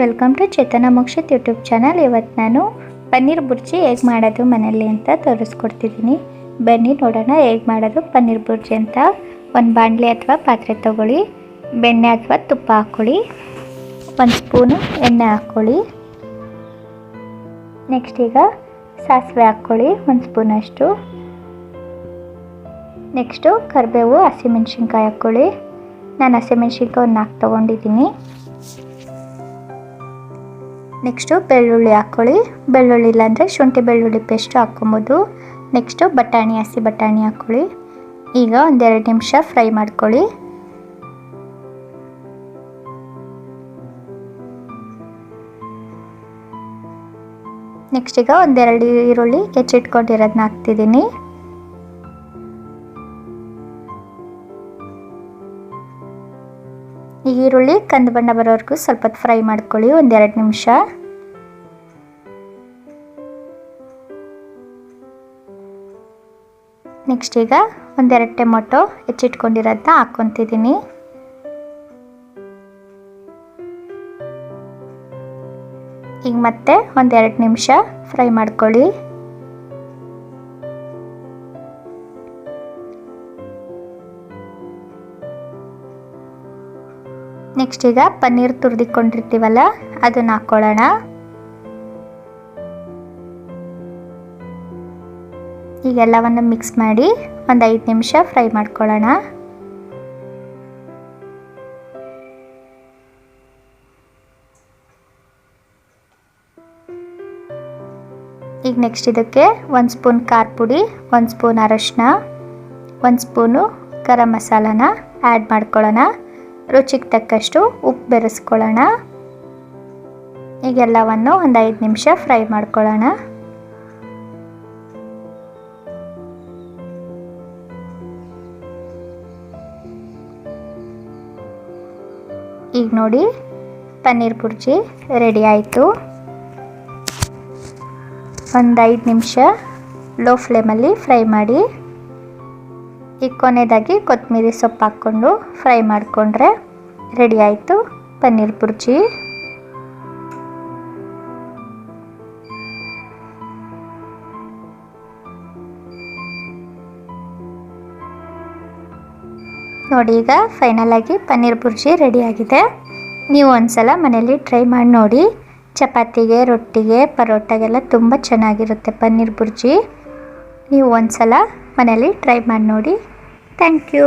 Welcome to Chetana Mokshith YouTube channel. ಇವತ್ತು ನಾನು ಪನ್ನೀರ್ ಬುರ್ಜಿ ಹೇಗೆ ಮಾಡೋದು ಮನೆಯಲ್ಲಿ ಅಂತ ತೋರಿಸ್ಕೊಡ್ತಿದ್ದೀನಿ. ಬನ್ನಿ ನೋಡೋಣ ಹೇಗೆ ಮಾಡೋದು ಪನ್ನೀರ್ ಬುರ್ಜಿ ಅಂತ. ಒಂದು ಬಾಣಲೆ ಅಥವಾ ಪಾತ್ರೆ ತೊಗೊಳ್ಳಿ, ಬೆಣ್ಣೆ ಅಥವಾ ತುಪ್ಪ ಹಾಕ್ಕೊಳ್ಳಿ, ಒಂದು ಸ್ಪೂನು ಎಣ್ಣೆ ಹಾಕ್ಕೊಳ್ಳಿ. ನೆಕ್ಸ್ಟ್ ಈಗ ಸಾಸಿವೆ ಹಾಕ್ಕೊಳ್ಳಿ, ಒಂದು ಸ್ಪೂನಷ್ಟು. ನೆಕ್ಸ್ಟು ಕರಿಬೇವು, ಹಸಿಮೆಣ್ಸಿನ್ಕಾಯಿ ಹಾಕ್ಕೊಳ್ಳಿ. ನಾನು ಹಸಿಮೆಣ್ಸಿನ್ಕಾಯಿ ಒಂದು 4 ತೊಗೊಂಡಿದ್ದೀನಿ. ನೆಕ್ಸ್ಟು ಬೆಳ್ಳುಳ್ಳಿ ಹಾಕ್ಕೊಳ್ಳಿ. ಬೆಳ್ಳುಳ್ಳಿ ಇಲ್ಲಾಂದರೆ ಶುಂಠಿ ಬೆಳ್ಳುಳ್ಳಿ ಪೇಸ್ಟು ಹಾಕ್ಕೊಬೋದು. ನೆಕ್ಸ್ಟು ಬಟಾಣಿ, ಹಸಿ ಬಟಾಣಿ ಹಾಕ್ಕೊಳ್ಳಿ. ಈಗ 1-2 ನಿಮಿಷ ಫ್ರೈ ಮಾಡ್ಕೊಳ್ಳಿ. ನೆಕ್ಸ್ಟ್ ಈಗ 1-2 ಈರುಳ್ಳಿ ಹೆಚ್ಚಿಟ್ಕೊಂಡಿರೋದನ್ನ ಹಾಕ್ತಿದ್ದೀನಿ. ಈ ಈರುಳ್ಳಿ ಕಂದು ಬಣ್ಣ ಬರೋವರೆಗೂ ಸ್ವಲ್ಪ ಹೊತ್ತು ಫ್ರೈ ಮಾಡ್ಕೊಳ್ಳಿ, 1-2 ನಿಮಿಷ. ನೆಕ್ಸ್ಟ್ ಈಗ 1-2 ಟೊಮೊಟೊ ಹೆಚ್ಚಿಟ್ಕೊಂಡಿರೋದನ್ನ ಹಾಕ್ಕೊತಿದ್ದೀನಿ. ಈಗ ಮತ್ತೆ 1-2 ನಿಮಿಷ ಫ್ರೈ ಮಾಡ್ಕೊಳ್ಳಿ. ನೆಕ್ಸ್ಟ್ ಈಗ ಪನ್ನೀರ್ ತುರಿದಿಕೊಂಡಿರ್ತೀವಲ್ಲ ಅದನ್ನ ಹಾಕ್ಕೊಳ್ಳೋಣ. ಈಗೆಲ್ಲವನ್ನು ಮಿಕ್ಸ್ ಮಾಡಿ 1-5 ನಿಮಿಷ ಫ್ರೈ ಮಾಡ್ಕೊಳ್ಳೋಣ. ಈಗ ನೆಕ್ಸ್ಟ್ ಇದಕ್ಕೆ 1 ಸ್ಪೂನ್ ಖಾರ ಪುಡಿ, 1 ಸ್ಪೂನ್ ಅರಶಿನ, 1 ಸ್ಪೂನು ಗರಂ ಮಸಾಲಾನ ಆ್ಯಡ್ ಮಾಡ್ಕೊಳ್ಳೋಣ. ರುಚಿಗೆ ತಕ್ಕಷ್ಟು ಉಪ್ಪು ಬೆರೆಸ್ಕೊಳ್ಳೋಣ. ಈಗೆಲ್ಲವನ್ನು 1-5 ನಿಮಿಷ ಫ್ರೈ ಮಾಡ್ಕೊಳ್ಳೋಣ. ಈಗ ನೋಡಿ ಪನ್ನೀರ್ ಬುರ್ಜಿ ರೆಡಿ ಆಯಿತು. 1-5 ನಿಮಿಷ ಲೋ ಫ್ಲೇಮಲ್ಲಿ ಫ್ರೈ ಮಾಡಿ. ಈಗ ಕೊನೆಯದಾಗಿ ಕೊತ್ತಂಬರಿ ಸೊಪ್ಪು ಹಾಕ್ಕೊಂಡು ಫ್ರೈ ಮಾಡಿಕೊಂಡ್ರೆ ರೆಡಿ ಆಯಿತು ಪನ್ನೀರ್ ಬುರ್ಜಿ. ನೋಡಿ ಈಗ ಫೈನಲ್ ಆಗಿ ಪನ್ನೀರ್ ಬುರ್ಜಿ ರೆಡಿಯಾಗಿದೆ. ನೀವು ಒಂದ್ಸಲ ಮನೆಯಲ್ಲಿ ಟ್ರೈ ಮಾಡಿ ನೋಡಿ. ಚಪಾತಿಗೆ, ರೊಟ್ಟಿಗೆ, ಪರೋಟಾಗೆಲ್ಲ ತುಂಬ ಚೆನ್ನಾಗಿರುತ್ತೆ ಪನ್ನೀರ್ ಬುರ್ಜಿ. ನೀವು ಒಂದ್ಸಲ ಮನೆಯಲ್ಲಿ ಟ್ರೈ ಮಾಡಿ ನೋಡಿ. Thank you.